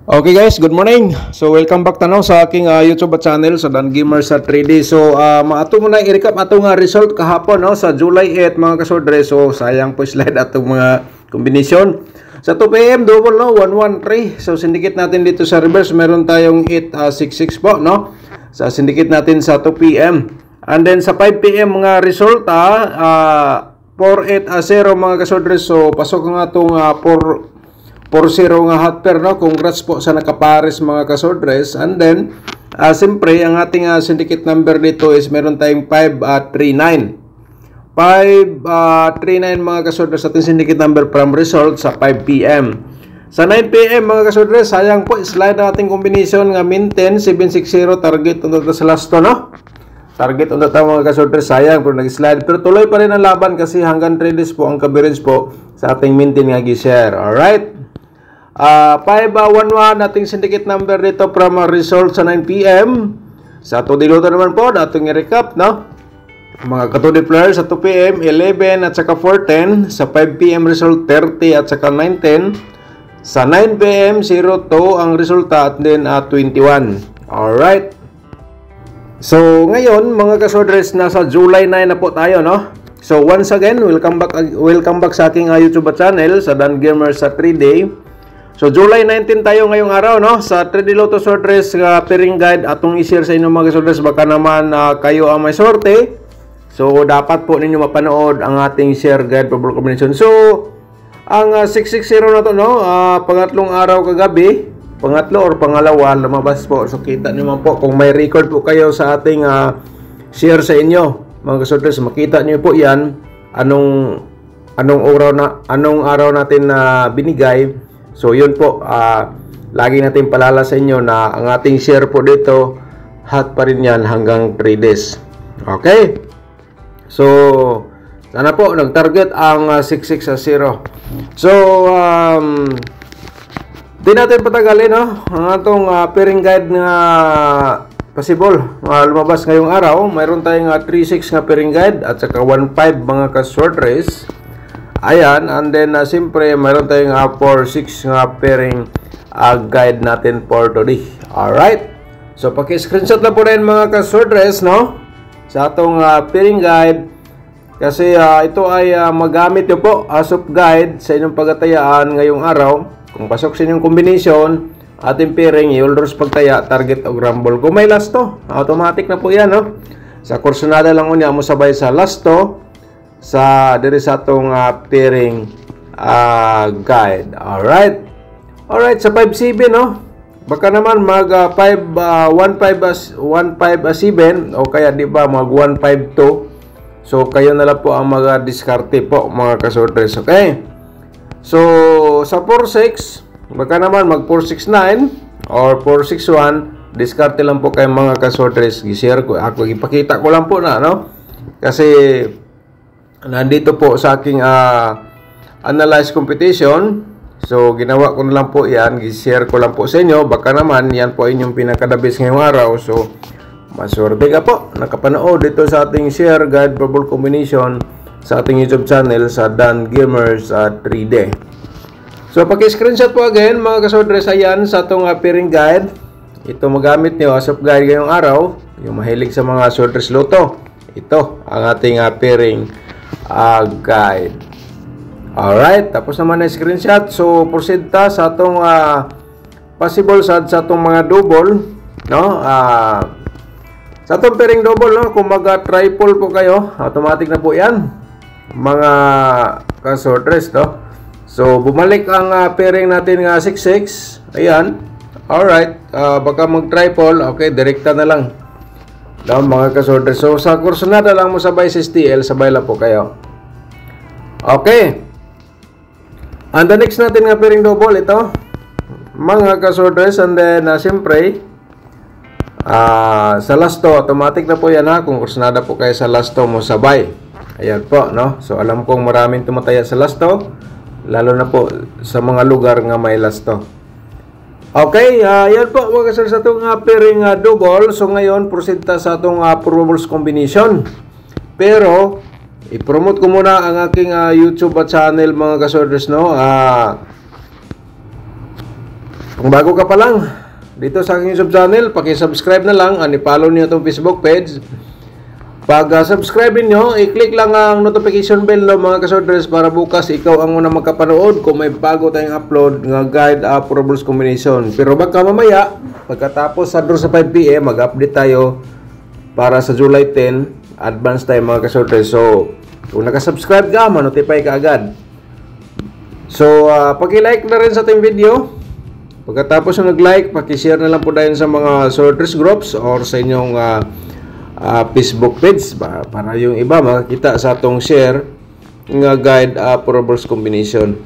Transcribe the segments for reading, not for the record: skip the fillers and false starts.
Okay guys, good morning. So welcome back tanaw sa aking YouTube channel sa Dan Gamer sa 3D. So maato mo na i-recap atong result kahapon no sa July 8 mga kasodre. So sayang po slide atong mga kombinasyon. Sa 2 PM double no 113. So syndicate natin dito sa reverse meron tayong 866 po no. Sa syndicate natin sa 2 PM. And then sa 5 PM mga resulta 48-0 mga kasodre. So pasok nga atong 4-0 nga hot pair no. Congrats po sa nakapares mga kasodres. And then siyempre ang ating syndicate number dito is meron tayong 539 mga kasodres sa ating syndicate number from result sa 5 PM. Sa 9 PM mga kasodres, sayang po slide ang ating combination nga min 10 760 target unta sa last to no. Target unta ta mga kasodres, sayang pero nag-slide pero tuloy pa rin ang laban kasi hanggang 3 days po ang coverage po sa ating min 10 nga gi-share. All right. 511 ating syndicate number dito from result sa 9 PM. Sa 2 diluto naman po atong i-recap no. Mga katudi players sa 2 PM 11 at saka 410, sa 5 PM result 30 at saka 910, sa 9 PM 02 ang resulta at then 21. Alright. So ngayon mga kasodres nasa July 9 na po tayo no. So once again welcome back sa aking YouTube channel sa Dan Gamer sa 3D. So July 19 tayo ngayong araw no sa 3D Lotto Short Race pairing guide atong i-share sa inyo mga kasodres baka naman kayo ang may sorte. So dapat po ninyo mapanood ang ating share guide for combination. So ang 660 na to no pangatlong araw kagabi, pangatlo or pangalawa lumabas po. So kita niyo man po kung may record po kayo sa ating share sa inyo mga kasodres, makita niyo po 'yan anong araw natin na binigay. So yun po, lagi natin palala sa inyo na ang ating share po dito hot pa rin yan hanggang 3 days. Okay? So sana po nag-target ang 660. So di natin patagalin no ang atong pairing guide nga possible lumabas ngayong araw. Mayroon tayong 36 nga pairing guide at saka 15 mga ka-short race. Ayan, and then siyempre mayroon tayong 4-6 nga pairing guide natin for today. Alright. So paki-screenshot lang po rin mga ka-short race no sa atong pairing guide kasi ito ay magamit nyo po as of guide sa inyong pagatayaan ngayong araw. Kung pasok sa inyong combination ating pairing, i-holders pagtaya, target o rumble. Kung may last to, automatic na po yan no. Sa kursunada lang unya mo sabay sa last to sa diri sa atong pairing guide. Alright. Alright, sa 5-7 no. Baka naman mag 1-5-7 o kaya di ba mag 1-5-2. So kayo na lang po ang mag-diskarte po mga kasortres. Okay? So sa 4-6 baka naman mag 4-6-9 or 4-6-1, diskarte lang po kayo mga kasortres. Gi-share ko, ako ipakita ko lang po na no. Kasi nandito po sa aking analyze competition. So ginawa ko na lang po yan, i-share ko lang po sa inyo. Baka naman yan po inyong pinakadabis ngayong araw. So maswerte ka po nakapanood dito sa ating share guide for ball combination sa ating YouTube channel sa Dan Gamers 3D. So paki-screenshot po again mga kasodres, ayan sa itong pairing guide. Ito magamit nyo as of guide ngayong araw. Yung mahilig sa mga short race loto, ito ang ating pairing guide. Alright, tapos naman na screenshot. So proceed ta sa atong possible sa atong mga double no. Sa atong pairing double no, kung mag-triple po kayo, automatic na po yan mga ka-short race no. So bumalik ang pairing natin nga 66. Ayan. Alright, baka mag-triple, okay, direkta na lang no, mga ka-short race. So sa kursunada lang mo sabay sa STL, sabay lang po kayo. Okay. And the next natin nga pairing double ito mga ka-short race. And then siyempre sa last to automatic na po yan ha. Kung kursunada po kayo sa last to mo sabay. Ayan po no. So alam kong maraming tumataya sa last to, lalo na po sa mga lugar nga may last to. Okay, yan po mga ka-short sa itong pairing double. So ngayon proceed ta sa itong probables combination. Pero i-promote ko muna ang aking YouTube channel mga ka-shorters no. Kung bago ka pa lang dito sa aking YouTube channel, paki-subscribe na lang, i-follow niyo itong Facebook page. Pag subscribe niyo, i-click lang ang notification bell no mga kasorders para bukas ikaw ang unang makapanood kung may bago tayong upload nga guide for balls combination. Pero baka mamaya, pagkatapos sa 5 PM, mag-update tayo para sa July 10, advance tayo mga kasorders. So, kung nakasubscribe ka, ma-notify ka agad. So, paki-like na rin sa ating video. Pagkatapos ng nag-like, paki-share na lang po dahil sa mga sorters groups or sa inyong Facebook page para yung iba makakita sa atong share nga guide for balls combination.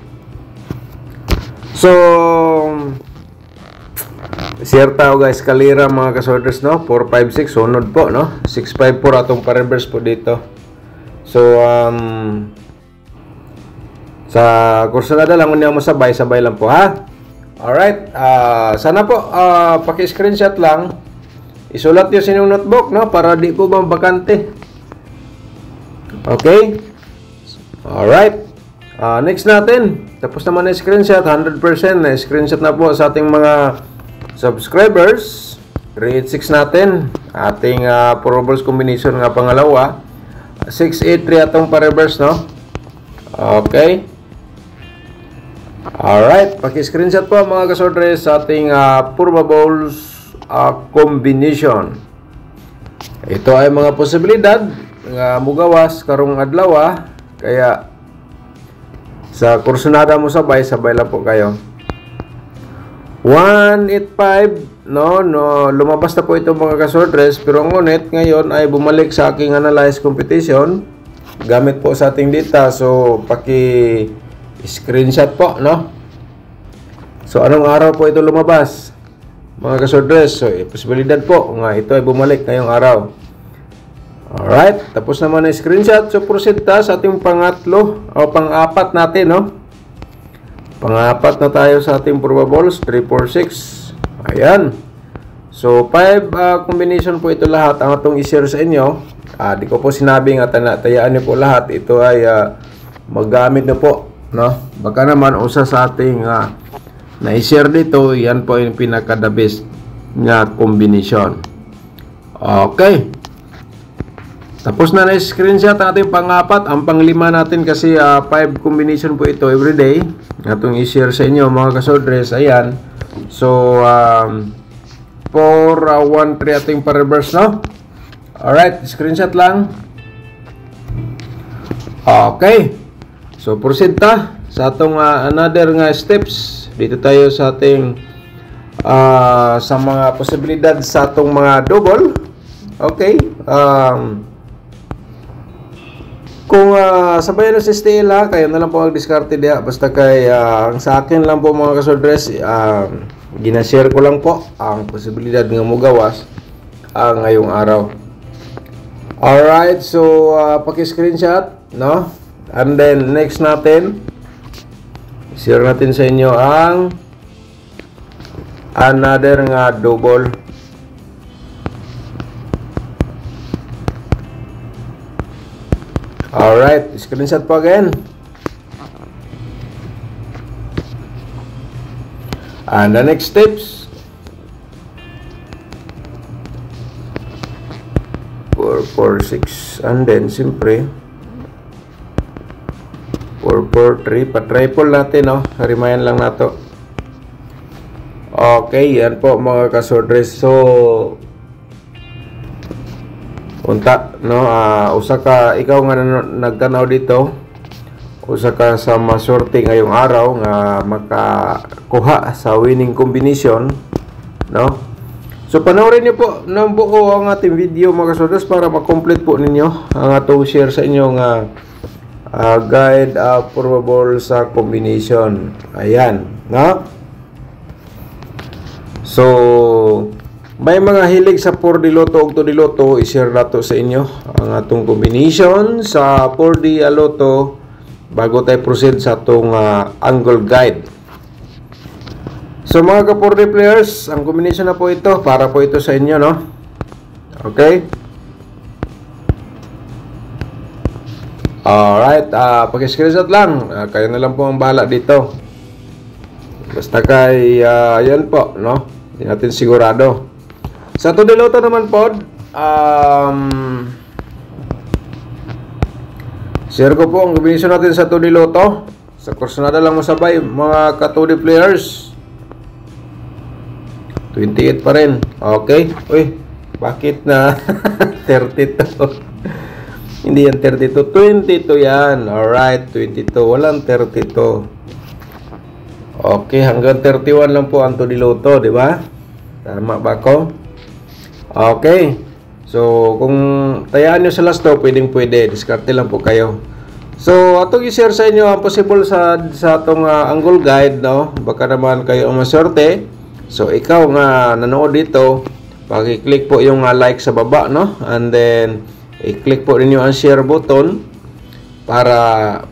So, share tao guys, kalira mga kasorters no, 456 sunod po no, 654 atong pa-reverse po dito. So sa kursunada lang unya mo sabay lang po ha. Alright, sana po paki-screenshot lang, isulat niyo sa inyong notebook no para di po mabakante. Okay? Alright. Next natin, tapos naman na screenshot, 100% na screenshot na po sa ating mga subscribers. 386 natin ating pro balls combination nga pangalawa, 683 atong pa-reverse no. Okay, alright, paki-screenshot po mga kasordres sa ating pro balls combination. Ito ay mga posibilidad nga mugawas karong adlaw kaya sa kursunada mo sabay lang po kayo. 185 no lumabas na po ito mga kasordres, pero ngunit ngayon ay bumalik sa aking analyze competition gamit po sa ating data. So paki screenshot po no. So anong araw po ito lumabas mga kasordres? So posibilidad po nga ito ay bumalik ngayong araw. Alright, tapos naman na screenshot. So proceed ta sa ating pangatlo o pang-apat natin no. Pang-apat na tayo sa ating probables, 346. Ayan. So, 5 combination po ito lahat ang atong i-share sa inyo. Di ko po sinabi nga tayaan niyo po lahat. Ito ay maggamit na po. No? Baka naman usa sa ating na-i-share dito, yan po yung pinaka-the best nga combination. Okay. Tapos na na-screenshot ang ating pang-apat. Ang pang-lima natin kasi 5 combination po ito everyday. Atong i-share sa inyo mga kasordres. Ayan. So, 413 ating pa-reverse no? Alright, screenshot lang. Okay. So, proceed ta sa atong another nga steps. Dito tayo sa ating sa mga posibilidad sa atong mga double. Okay. Kung sabayan na si Stella, kayo na lang po mag-discarte diya. Basta kay ang sa akin lang po mga kasordres, ginashare ko lang po ang posibilidad nga mugawas ngayong araw. Alright, so paki-screenshot no? And then next natin, share natin sa inyo ang another nga double. Alright, screenshot po again. And the next steps, 446, and then siyempre 443, pa-triple natin no, harimayan lang nato. Okay, yan po mga kasordres. So unta no, usa ka ikaw nga nagtanaw dito, usa ka sa masorte ngayong araw nga makakuha sa winning combination no. So panoorin niyo po ng buo ang ating video mga kasorders para ma-complete po ninyo ang atong share sa inyo nga guide probable sa combination. Ayan no. So may mga hilig sa 4D Lotto o 2D Lotto, i-share nato sa inyo ang atong combination sa 4D Lotto bago tayo proceed sa atong angle guide. So mga ka-4D players, ang combination na po ito, para po ito sa inyo no. Okay? Alright, paki-screenshot lang. Kayo na lang po ang bahala dito. Basta kay, yan po, no? Hindi natin sigurado. Sa Todiloto naman po, share ko po ang kombinasyon natin sa Todiloto. Sa Corsonada lang masabay, mga ka-2D players. 28 pa rin. Okay. Uy, bakit na 32? Hindi yan 32. 22 yan. Alright, 22. Walang 32. Okay, hanggang 31 lang po ang Todiloto, di ba? Tama ba ko? Okay. So, kung tayaan nyo sa last daw, pwede. Diskarte lang po kayo. So, atong i-share sa inyo ang possible sa atong angle guide, no? Baka naman kayo ang maswerte. So, ikaw nga nanood dito, pag-i-click po yung like sa baba, no? And then, i-click po ninyo ang share button para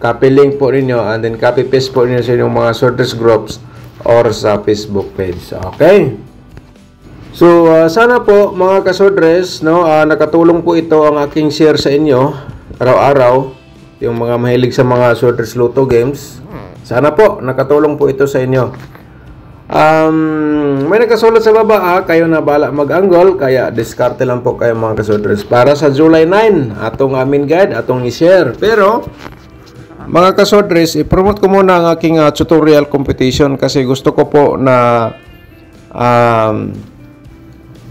copy link po ninyo and then copy paste po ninyo sa inyong mga sorters groups or sa Facebook page. Okay? So, sana po mga kasordres, no, nakatulong po ito ang aking share sa inyo araw-araw, yung mga mahilig sa mga sorters Lotto games. Sana po nakatulong po ito sa inyo. May nakasulat sa baba, kayo na bala mag-angle, kaya diskarte lang po kayo mga kasordres. Para sa July 9, atong amin guide, atong i-share. Pero mga kasordres, i-promote ko muna ang aking tutorial competition kasi gusto ko po na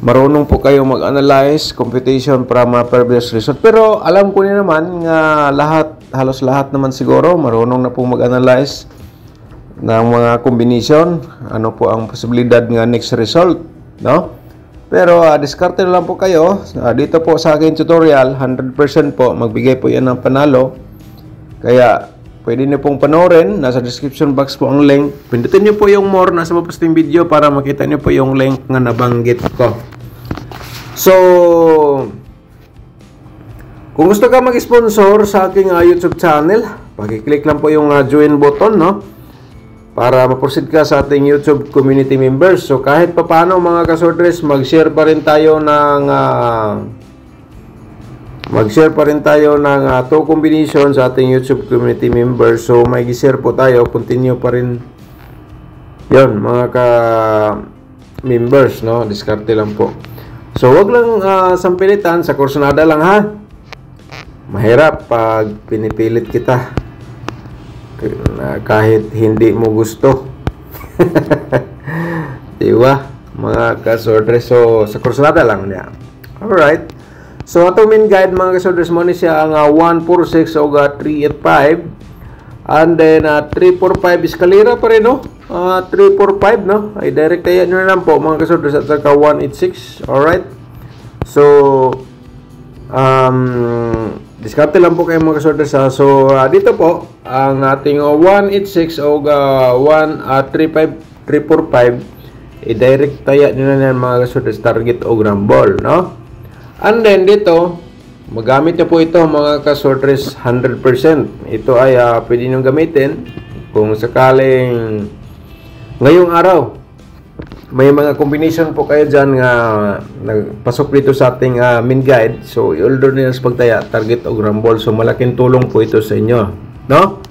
marunong po kayo mag-analyze computation para mga previous result. Pero alam ko naman nga halos lahat naman siguro marunong na po mag-analyze ng mga combination. Ano po ang posibilidad nga next result, no? Pero diskarte lang po kayo. Dito po sa akin tutorial, 100% po magbigay po yan ng panalo. Kaya pwede niyo pong panoorin. Nasa description box po ang link. Pindutin niyo po yung more nasa baba ng video para makita niyo po yung link nga nabanggit ko. So, kung gusto ka mag-sponsor sa aking YouTube channel, pag-click lang po yung join button, no? Para ma-proceed ka sa ating YouTube community members. So, kahit pa paano mga kasordres, mag-share pa rin tayo ng two combinations sa ating YouTube community members. So, may share po tayo. Continue pa rin yun, mga ka-members, no? Diskarte lang po. So, wag lang sampilitan. Sa Corsonada lang, ha? Mahirap pag pinipilit kita. Kahit hindi mo gusto. Diba? Mga kasordres. So, sa Corsonada lang niya. Alright. So, atong main guide mga kasordres mo ni siya ang 146 o 385. And then, 345 escalera pa rin, no? 345, no? Ay, direct kaya nyo na lang po, mga kasordres, at saka 186. Alright? So, diskarte lang po kayo, mga kasordres, ha? So, dito po, ang ating 186 o 345, i-direct kaya nyo na yan, mga kasordres, target o grambol, no? And then, dito, magamit nyo po ito mga kasordres 100%. Ito ay pwede nyo gamitin kung sakaling ngayong araw may mga combination po kayo dyan nga nagpasok dito sa ating main guide. So, i-order nyo sa pagtaya, target o grambol. So, malaking tulong po ito sa inyo, no?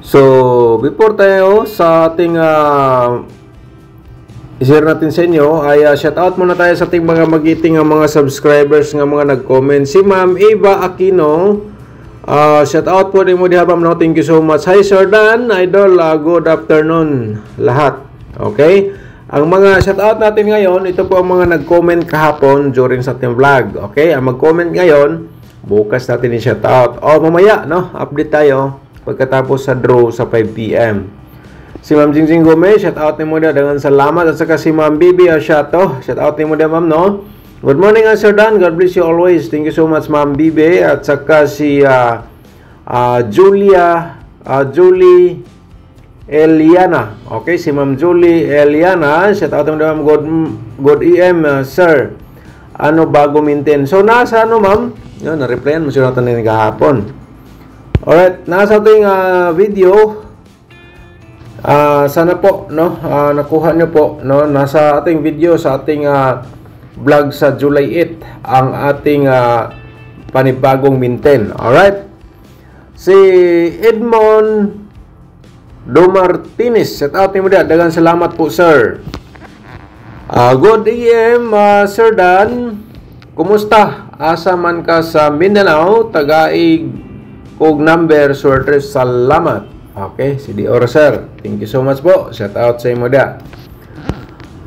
So, before tayo sa ating i-share natin sa inyo, ay shout out muna tayo sa ating mga magiting mga subscribers nga mga nag-comment. Si Ma'am Eva Aquino, shout out po rin mo diha, ma'am, no? Thank you so much. Hi Sir Dan, idol, good afternoon lahat. Okay? Ang mga shout out natin ngayon, ito po ang mga nag-comment kahapon during sa ating vlog. Okay? Ang mag-comment ngayon, bukas natin i-shout out. O mamaya, no? Update tayo pagkatapos sa draw sa 5 PM. Si Ma'am Jingjing Gomez, shout out ni mo dia, dengan salamat. At saka si Ma'am Bibi Ashato, shout out ni mo dia, ma'am, no? Good morning, Sir Dan. God bless you always. Thank you so much, Ma'am Bibi. At saka si Julie Eliana. Okay, si Ma'am Julie Eliana, shout out ni mo dia, ma'am. Good EM, sir. Ano bago maintain? So, nasa ano, ma'am? Yun, na-replyan mo siya natin ng kahapon. Alright, nasa ating video. Sana po, no, nakuha nyo po, no, nasa ating video sa ating vlog sa July 8 ang ating panibagong maintain. Alright, si Edmond Do Martinez, shout out nimo dia. Daghang salamat po, sir. Good AM, Sir Dan. Kumusta? Asa man ka sa Mindanao? Tagaig kog number sorters. Salamat. Okay, si Dior, sir. Thank you so much po. Shout out sa imo dia.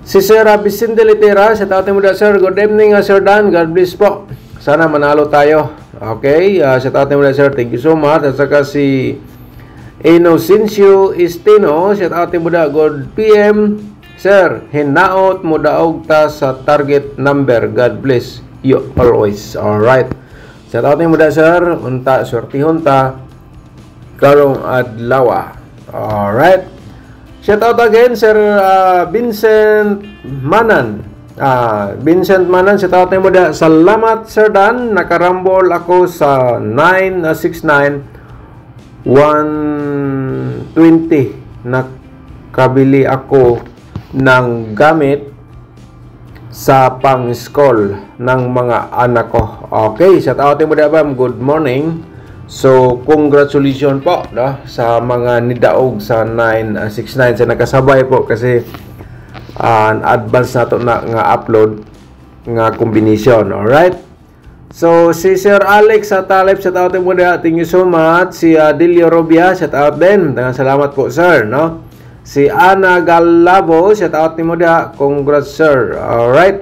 Si Sir Vicente Litera, shout out nimo dia, sir. Good evening, Sir Dan. God bless po. Sana manalo tayo. Okay, shout out nimo dia, sir. Thank you so much. At saka si Inocencio Estino, shout out nimo dia. Good PM. Sir, hinaot mo daog ta sa target number. God bless you always. Alright. Shout out nimo da, sir. Unta, sortihon ta karong adlaw. Alright. Shout out again, Sir Vincent Manan. Vincent Manan, shout out nimo da. Salamat, Sir Dan. Nakarambol ako sa 969 120. Nakabili ako ng gamit sa pang-school ng mga anak ko. Okay, shout out mo da, ma'am. Good morning. So, congratulations po sa mga nidaog sa 969 sa nakasabay po kasi advance na to na nga upload nga combination. Alright? So, si Sir Alex sa Talib, shout out mo da. Thank you so much. Si Delio Robia, shout out din. Salamat po, sir. No? Si Ana Galabo, shout out ni mo da. Congrats, sir. Alright.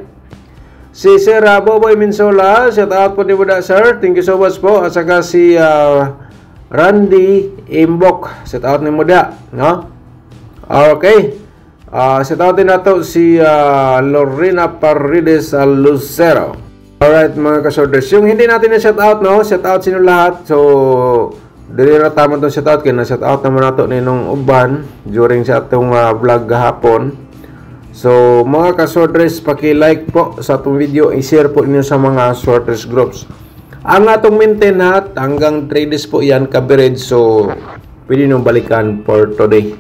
Si Sir Boboy Minsola, shout out po ni mo da, sir. Thank you so much po. At saka si Randy Imbok, shout out ni mo da. No? Okay. Shout out din nato si Lorena Parrides Lucero. Alright, mga kasorders. Yung hindi natin na shout out, no? Shout out sino lahat. So, dili ra tama tong shout out kay na shout out naman nato ninong uban during sa atong vlog gahapon. So mga ka-sorters, paki-like po sa atong video, i-share po niyo sa mga sorters groups. Ang atong maintain hat hanggang 3 days po yan coverage, so pwede nyo balikan for today.